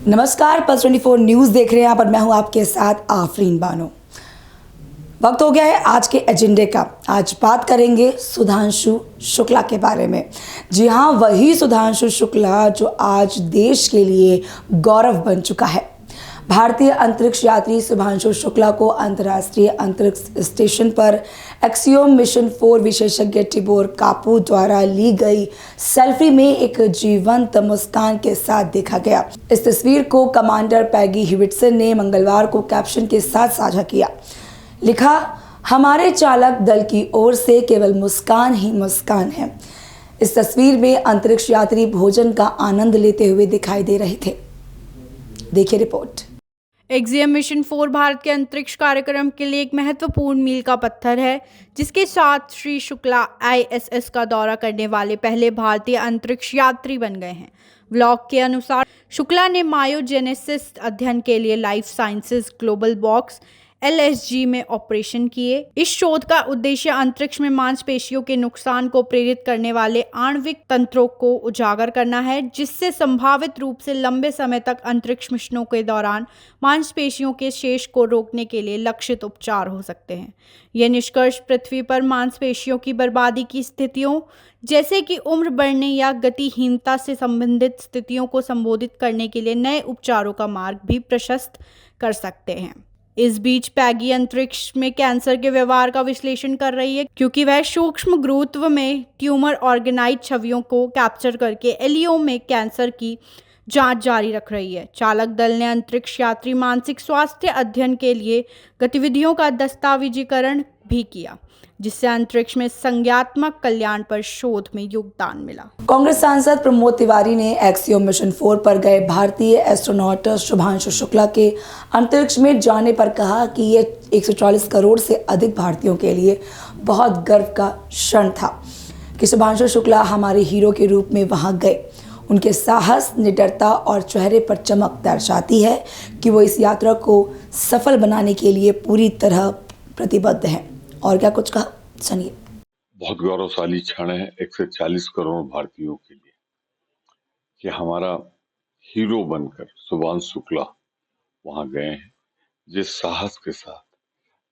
नमस्कार, pulse 24 news देख रहे हैं आप और मैं हूं आपके साथ आफरीन बानो। वक्त हो गया है आज के एजेंडे का। आज बात करेंगे सुधांशु शुक्ला के बारे में। जी हां, वही सुधांशु शुक्ला जो आज देश के लिए गौरव बन चुका है। भारतीय अंतरिक्ष यात्री सुधांशु शुक्ला को अंतर्राष्ट्रीय अंतरिक्ष स्टेशन पर एक्सियोम मिशन 4 विशेषज्ञ टिबोर कापू द्वारा ली गई सेल्फी में एक जीवंत मुस्कान के साथ देखा गया। इस तस्वीर को कमांडर पैगी ह्यूविटसन ने मंगलवार को कैप्शन के साथ साझा किया। लिखा, हमारे चालक दल की ओर से केवल मुस्कान ही मुस्कान है। इस तस्वीर में अंतरिक्ष यात्री भोजन का आनंद लेते हुए दिखाई दे रहे थे। देखिए रिपोर्ट। एक्सियम मिशन 4 भारत के अंतरिक्ष कार्यक्रम के लिए एक महत्वपूर्ण मील का पत्थर है, जिसके साथ श्री शुक्ला ISS का दौरा करने वाले पहले भारतीय अंतरिक्ष यात्री बन गए हैं। ब्लॉग के अनुसार शुक्ला ने मायोजेनेसिस अध्ययन के लिए life sciences global box LSG में ऑपरेशन किए। इस शोध का उद्देश्य अंतरिक्ष में मांसपेशियों के नुकसान को प्रेरित करने वाले आणविक तंत्रों को उजागर करना है, जिससे संभावित रूप से लंबे समय तक अंतरिक्ष मिशनों के दौरान मांसपेशियों के शेष को रोकने के लिए लक्षित उपचार हो सकते हैं। यह निष्कर्ष पृथ्वी पर मांसपेशियों की बर्बादी की स्थितियों जैसे कि उम्र बढ़ने या गतिहीनता से संबंधित स्थितियों को संबोधित करने के लिए नए उपचारों का मार्ग भी प्रशस्त कर सकते हैं। इस बीच पैगी अंतरिक्ष में कैंसर के व्यवहार का विश्लेषण कर रही है, क्योंकि वह सूक्ष्म गुरुत्व में ट्यूमर ऑर्गेनाइड छवियों को कैप्चर करके एलियो में कैंसर की जांच जारी रख रही है। चालक दल ने अंतरिक्ष यात्री मानसिक स्वास्थ्य अध्ययन के लिए गतिविधियों का दस्तावेजीकरण भी किया, जिससे अंतरिक्ष में संज्ञात्मक कल्याण पर शोध में योगदान मिला। कांग्रेस सांसद प्रमोद तिवारी ने एक्सियोम मिशन 4 पर गए भारतीय एस्ट्रोनॉट शुभांशु शुक्ला के अंतरिक्ष में जाने पर कहा कि यह 140 करोड़ से अधिक भारतीयों के लिए बहुत गर्व का क्षण था कि शुभांशु शुक्ला हमारे हीरो के रूप में वहां गए। उनके साहस, निडरता और चेहरे पर चमक दर्शाती है कि वो इस यात्रा को सफल बनाने के लिए पूरी तरह प्रतिबद्ध हैं। और क्या कुछ कहा, सुनिए। बहुत गौरवशाली क्षण है 140 करोड़ भारतीयों के लिए कि हमारा हीरो बनकर शुभांशु शुक्ला वहां गए हैं। जिस साहस के साथ,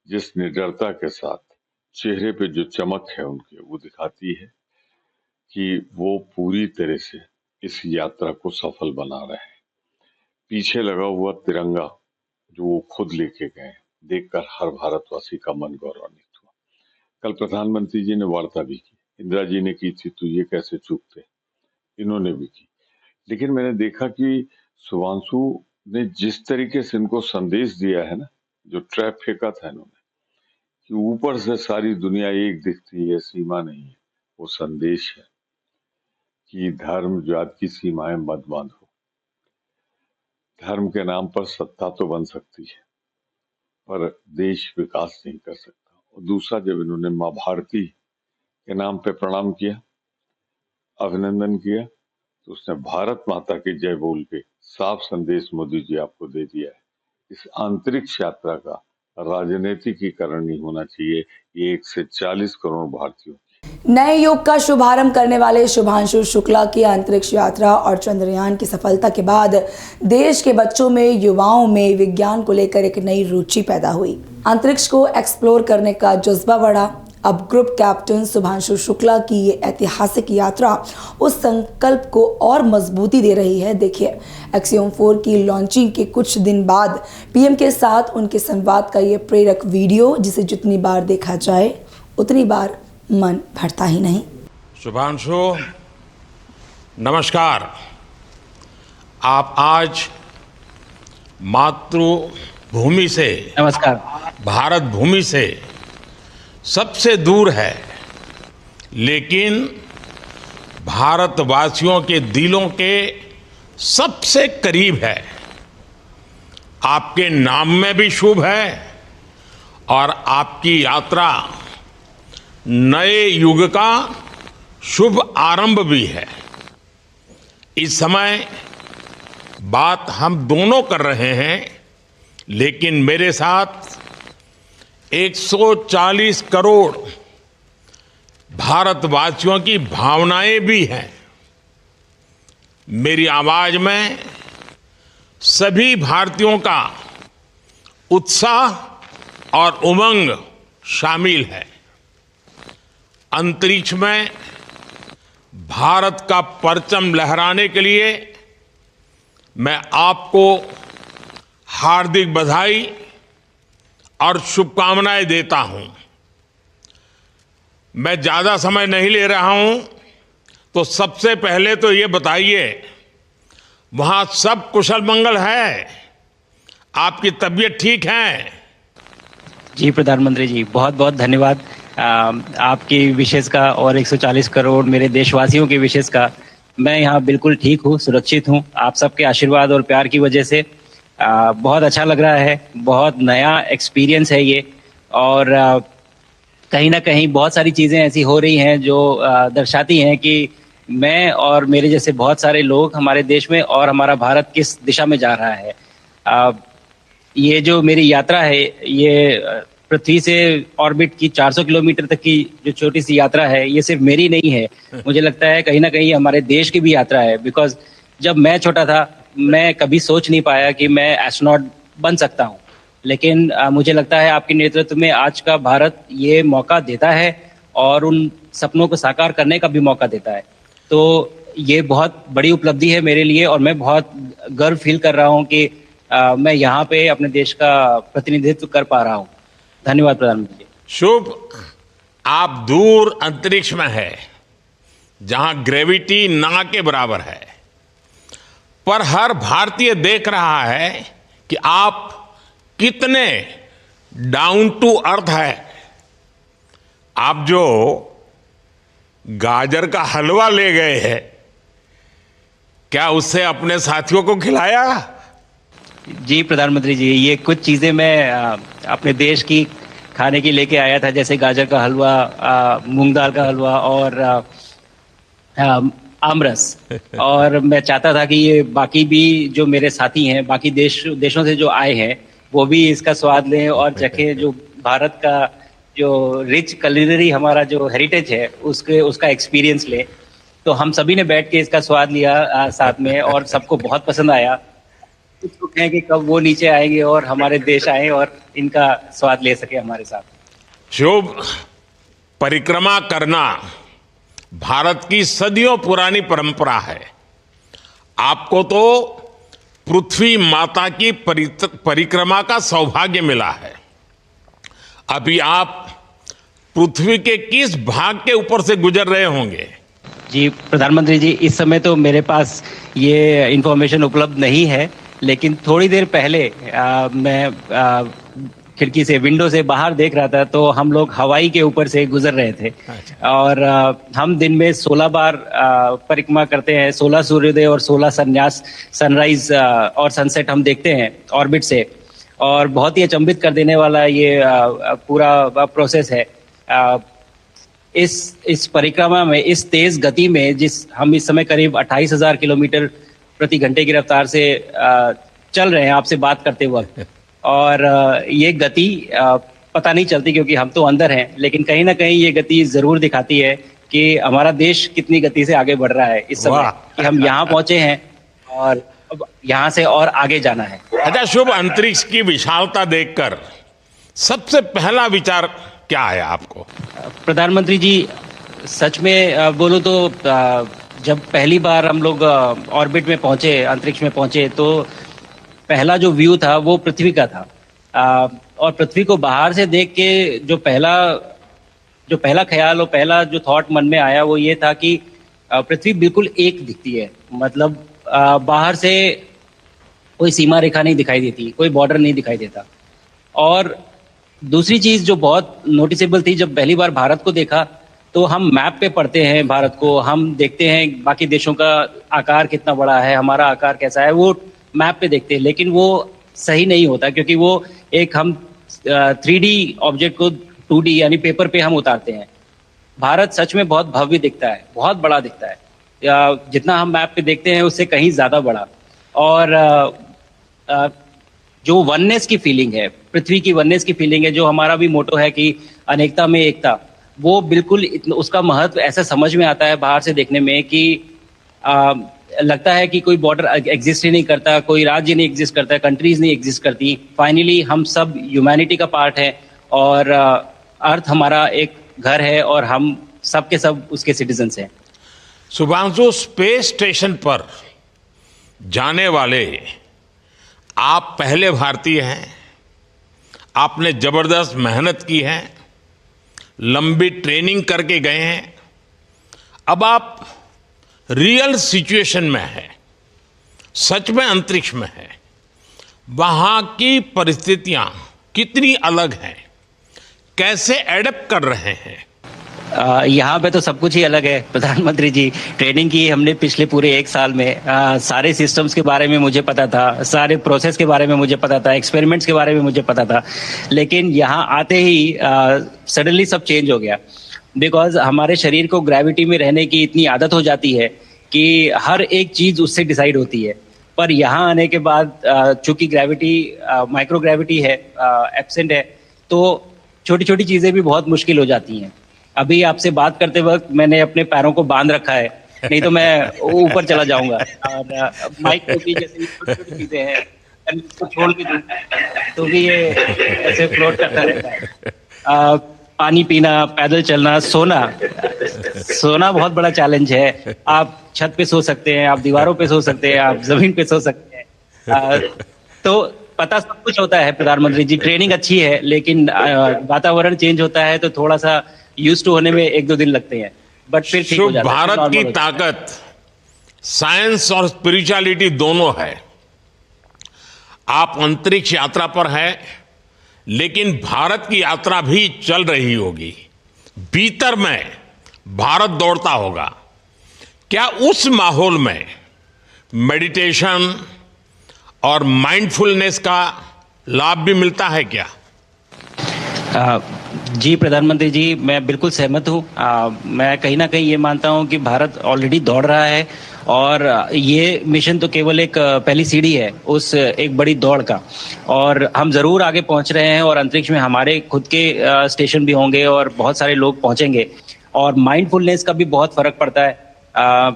जिस निडरता के साथ, चेहरे पे जो चमक है उनके, वो दिखाती है कि वो पूरी तरह से इस यात्रा को सफल बना रहे हैं। पीछे लगा हुआ तिरंगा जो वो खुद लेके गए, देखकर हर भारतवासी का मन गौरवान्वित हुआ। कल प्रधानमंत्री जी ने वार्ता भी की, इंदिरा जी ने की थी, तो ये कैसे चूकते, इन्होंने भी की। लेकिन मैंने देखा कि शुभांशु ने जिस तरीके से इनको संदेश दिया है ना, जो ट्रैप फेंका था इन्होंने कि ऊपर से सारी दुनिया एक दिखती है, सीमा नहीं है, वो संदेश है कि धर्म जात की सीमाएं मत बांधो। धर्म के नाम पर सत्ता तो बन सकती है, पर देश विकास नहीं कर सकता। और दूसरा, जब इन्होंने माँ भारती के नाम पे प्रणाम किया, अभिनंदन किया, तो उसने भारत माता की जय बोल के साफ संदेश मोदी जी आपको दे दिया है। इस अंतरिक्ष यात्रा का राजनीतिकीकरण नहीं होना चाहिए। ये 140 करोड़ भारतीयों नए युग का शुभारंभ करने वाले शुभांशु शुक्ला की अंतरिक्ष यात्रा और चंद्रयान की सफलता के बाद देश के बच्चों में, युवाओं में विज्ञान को लेकर एक नई रुचि पैदा हुई। अंतरिक्ष को एक्सप्लोर करने का जज्बा बढ़ा। अब ग्रुप कैप्टन शुभांशु शुक्ला की ये ऐतिहासिक यात्रा उस संकल्प को और मजबूती दे रही है। देखिए, एक्सियोम 4 की लॉन्चिंग के कुछ दिन बाद PM के साथ उनके संवाद का ये प्रेरक वीडियो, जिसे जितनी बार देखा जाए उतनी बार मन भरता ही नहीं। शुभांशु, नमस्कार। आप आज मातृभूमि से, नमस्कार, भारत भूमि से सबसे दूर है, लेकिन भारतवासियों के दिलों के सबसे करीब है। आपके नाम में भी शुभ है और आपकी यात्रा नए युग का शुभ आरंभ भी है। इस समय बात हम दोनों कर रहे हैं, लेकिन मेरे साथ 140 करोड़ भारतवासियों की भावनाएं भी हैं। मेरी आवाज में सभी भारतीयों का उत्साह और उमंग शामिल है। अंतरिक्ष में भारत का परचम लहराने के लिए मैं आपको हार्दिक बधाई और शुभकामनाएं देता हूं। मैं ज्यादा समय नहीं ले रहा हूं, तो सबसे पहले तो ये बताइए, वहां सब कुशल मंगल है? आपकी तबीयत ठीक है? जी प्रधानमंत्री जी, बहुत बहुत धन्यवाद आपकी विशेष का और 140 करोड़ मेरे देशवासियों की विशेष का। मैं यहाँ बिल्कुल ठीक हूँ, सुरक्षित हूँ। आप सबके आशीर्वाद और प्यार की वजह से बहुत अच्छा लग रहा है। बहुत नया एक्सपीरियंस है ये, और कहीं ना कहीं बहुत सारी चीज़ें ऐसी हो रही हैं जो दर्शाती हैं कि मैं और मेरे जैसे बहुत सारे लोग हमारे देश में और हमारा भारत किस दिशा में जा रहा है। ये जो मेरी यात्रा है, ये पृथ्वी से ऑर्बिट की 400 किलोमीटर तक की जो छोटी सी यात्रा है, ये सिर्फ मेरी नहीं है। मुझे लगता है कहीं ना कहीं हमारे देश की भी यात्रा है। बिकॉज जब मैं छोटा था, मैं कभी सोच नहीं पाया कि मैं एस्ट्रोनॉट बन सकता हूँ, लेकिन मुझे लगता है आपके नेतृत्व में आज का भारत ये मौका देता है और उन सपनों को साकार करने का भी मौका देता है। तो ये बहुत बड़ी उपलब्धि है मेरे लिए, और मैं बहुत गर्व फील कर रहा हूँ कि मैं यहाँ पे अपने देश का प्रतिनिधित्व कर पा रहा हूँ। धन्यवाद प्रधानमंत्री जी। शुभ, आप दूर अंतरिक्ष में है, जहां ग्रेविटी ना के बराबर है, पर हर भारतीय देख रहा है कि आप कितने डाउन टू अर्थ है। आप जो गाजर का हलवा ले गए हैं, क्या उससे अपने साथियों को खिलाया? जी प्रधानमंत्री जी, ये कुछ चीज़ें मैं अपने देश की खाने की लेके आया था, जैसे गाजर का हलवा, मूंग दाल का हलवा और आमरस। और मैं चाहता था कि ये बाकी भी जो मेरे साथी हैं, बाकी देशों से जो आए हैं, वो भी इसका स्वाद लें और चखें, जो भारत का जो रिच कुलिनरी हमारा जो हेरिटेज है उसका एक्सपीरियंस लें। तो हम सभी ने बैठ के इसका स्वाद लिया साथ में, और सबको बहुत पसंद आया। कुछ लोग हैं कि कब वो नीचे आएंगे और हमारे देश आए और इनका स्वाद ले सके हमारे साथ। शुभ, परिक्रमा करना भारत की सदियों पुरानी परंपरा है। आपको तो पृथ्वी माता की परिक्रमा का सौभाग्य मिला है। अभी आप पृथ्वी के किस भाग के ऊपर से गुजर रहे होंगे? जी प्रधानमंत्री जी, इस समय तो मेरे पास ये इंफॉर्मेशन उपलब्ध नहीं है, लेकिन थोड़ी देर पहले मैं खिड़की से, विंडो से बाहर देख रहा था, तो हम लोग हवाई के ऊपर से गुजर रहे थे। और हम दिन में 16 बार परिक्रमा करते हैं, 16 सूर्योदय और 16 सनराइज और सनसेट हम देखते हैं ऑर्बिट से। और बहुत ही अचंभित कर देने वाला ये पूरा प्रोसेस है। इस परिक्रमा में, इस तेज गति में, हम इस समय करीब 28,000 किलोमीटर प्रति घंटे की रफ्तार से चल रहे हैं आपसे बात करते वक्त। और ये गति पता नहीं चलती क्योंकि हम तो अंदर हैं, लेकिन कहीं ना कहीं ये गति जरूर दिखाती है कि हमारा देश कितनी गति से आगे बढ़ रहा है इस समय, कि हम यहाँ पहुंचे हैं और अब यहाँ से और आगे जाना है। अच्छा शुभ, अंतरिक्ष की विशालता देखकर सबसे पहला विचार क्या आया आपको? प्रधानमंत्री जी, सच में बोलूं तो जब पहली बार हम लोग ऑर्बिट में पहुंचे, अंतरिक्ष में पहुंचे, तो पहला जो व्यू था वो पृथ्वी का था। और पृथ्वी को बाहर से देख के जो पहला ख्याल और पहला जो थॉट मन में आया वो ये था कि पृथ्वी बिल्कुल एक दिखती है। मतलब बाहर से कोई सीमा रेखा नहीं दिखाई देती, कोई बॉर्डर नहीं दिखाई देता। और दूसरी चीज जो बहुत नोटिसेबल थी, जब पहली बार भारत को देखा, तो हम मैप पे पढ़ते हैं भारत को, हम देखते हैं बाकी देशों का आकार कितना बड़ा है, हमारा आकार कैसा है, वो मैप पे देखते हैं, लेकिन वो सही नहीं होता क्योंकि वो एक हम 3D ऑब्जेक्ट को 2D यानी पेपर पे हम उतारते हैं। भारत सच में बहुत भव्य दिखता है, बहुत बड़ा दिखता है, जितना हम मैप पे देखते हैं उससे कहीं ज्यादा बड़ा। और जो वननेस की फीलिंग है, पृथ्वी की वननेस की फीलिंग है, जो हमारा भी मोटो है कि अनेकता में एकता, वो बिल्कुल उसका महत्व ऐसा समझ में आता है बाहर से देखने में कि लगता है कि कोई बॉर्डर एग्जिस्ट ही नहीं करता, कोई राज्य नहीं एग्जिस्ट करता, कंट्रीज नहीं एग्जिस्ट करती। फाइनली हम सब ह्यूमैनिटी का पार्ट है और अर्थ हमारा एक घर है और हम सब के सब उसके सिटीजन्स हैं। शुभांशु, स्पेस स्टेशन पर जाने वाले आप पहले भारतीय हैं। आपने जबरदस्त मेहनत की है, लंबी ट्रेनिंग करके गए हैं। अब आप रियल सिचुएशन में हैं, सच में अंतरिक्ष में हैं। वहाँ की परिस्थितियाँ कितनी अलग हैं, कैसे एडप्ट कर रहे हैं? यहाँ पे तो सब कुछ ही अलग है प्रधानमंत्री जी। ट्रेनिंग की हमने पिछले पूरे 1 साल में। सारे सिस्टम्स के बारे में मुझे पता था, सारे प्रोसेस के बारे में मुझे पता था, एक्सपेरिमेंट्स के बारे में मुझे पता था, लेकिन यहाँ आते ही सडनली सब चेंज हो गया। बिकॉज हमारे शरीर को ग्रेविटी में रहने की इतनी आदत हो जाती है कि हर एक चीज़ उससे डिसाइड होती है। पर यहाँ आने के बाद चूंकि ग्रेविटी माइक्रो ग्रेविटी है, एब्सेंट है, तो छोटी छोटी चीज़ें भी बहुत मुश्किल हो जाती हैं। अभी आपसे बात करते वक्त मैंने अपने पैरों को बांध रखा है, नहीं तो मैं ऊपर चला जाऊंगा। और माइक को भी जैसे छोटी छोटी चीजें हैं, इसको छोड़ के दूं तो भी ये ऐसे फ्लोट करता रहता है। पानी पीना, पैदल चलना, सोना बहुत बड़ा चैलेंज है। आप छत पे सो सकते हैं, आप दीवारों पे सो सकते हैं, आप जमीन पे सो सकते हैं। तो पता सब कुछ होता है प्रधानमंत्री जी। ट्रेनिंग अच्छी है, लेकिन वातावरण चेंज होता है तो थोड़ा सा यूज टू होने में 1-2 दिन लगते हैं, बट फिर ठीक हो जाता है। भारत की ताकत साइंस और स्पिरिचुअलिटी दोनों है। आप अंतरिक्ष यात्रा पर हैं, लेकिन भारत की यात्रा भी चल रही होगी। भीतर में भारत दौड़ता होगा। क्या उस माहौल में मेडिटेशन और माइंडफुलनेस का लाभ भी मिलता है क्या? जी प्रधानमंत्री जी, मैं बिल्कुल सहमत हूँ। मैं कहीं ना कहीं ये मानता हूँ कि भारत ऑलरेडी दौड़ रहा है और ये मिशन तो केवल एक पहली सीढ़ी है उस एक बड़ी दौड़ का। और हम ज़रूर आगे पहुँच रहे हैं और अंतरिक्ष में हमारे खुद के स्टेशन भी होंगे और बहुत सारे लोग पहुँचेंगे। और माइंडफुलनेस का भी बहुत फ़र्क पड़ता है।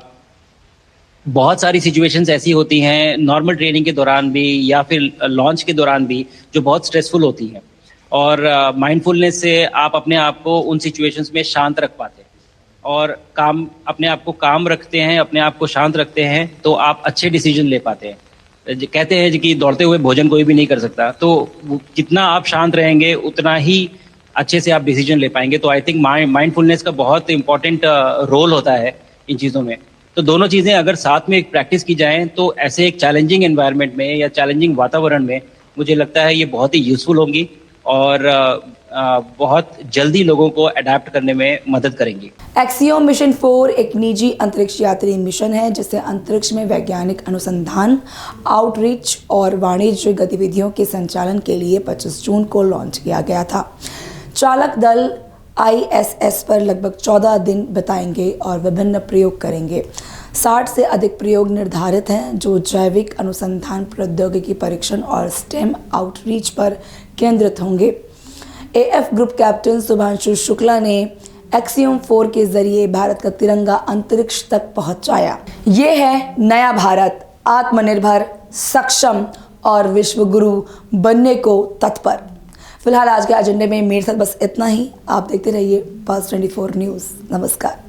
बहुत सारी सिचुएशंस ऐसी होती हैं नॉर्मल ट्रेनिंग के दौरान भी या फिर लॉन्च के दौरान भी, जो बहुत स्ट्रेसफुल होती हैं। और माइंडफुलनेस से आप अपने आप को उन सिचुएशंस में शांत रख पाते हैं और अपने आप को काम रखते हैं, अपने आप को शांत रखते हैं, तो आप अच्छे डिसीजन ले पाते हैं। कहते हैं कि दौड़ते हुए भोजन कोई भी नहीं कर सकता, तो जितना आप शांत रहेंगे उतना ही अच्छे से आप डिसीजन ले पाएंगे। तो आई थिंक माइंडफुलनेस का बहुत इंपॉर्टेंट रोल होता है इन चीज़ों में। तो दोनों चीज़ें अगर साथ में प्रैक्टिस की जाएं तो ऐसे एक चैलेंजिंग एनवायरनमेंट में या चैलेंजिंग वातावरण में मुझे लगता है ये बहुत ही यूजफुल होंगी और बहुत जल्दी लोगों को अडेप्ट करने में मदद करेंगी। एक्सियोम मिशन 4 एक निजी अंतरिक्ष यात्री मिशन है जिसे अंतरिक्ष में वैज्ञानिक अनुसंधान, आउटरीच और वाणिज्य गतिविधियों के संचालन के लिए 25 जून को लॉन्च किया गया था। चालक दल ISS पर लगभग 14 दिन बिताएंगे और विभिन्न प्रयोग करेंगे। 60 से अधिक प्रयोग निर्धारित हैं जो जैविक अनुसंधान, प्रौद्योगिकी परीक्षण और स्टेम आउटरीच पर केंद्रित होंगे। AF group captain Shubhanshu Shukla ने एक्सियोम 4 के जरिए भारत का तिरंगा अंतरिक्ष तक पहुंचाया। ये है नया भारत, आत्मनिर्भर, सक्षम और विश्व गुरु बनने को तत्पर। फिलहाल आज के एजेंडे में मेरे साथ बस इतना ही। आप देखते रहिए पल्स 24 न्यूज़। नमस्कार।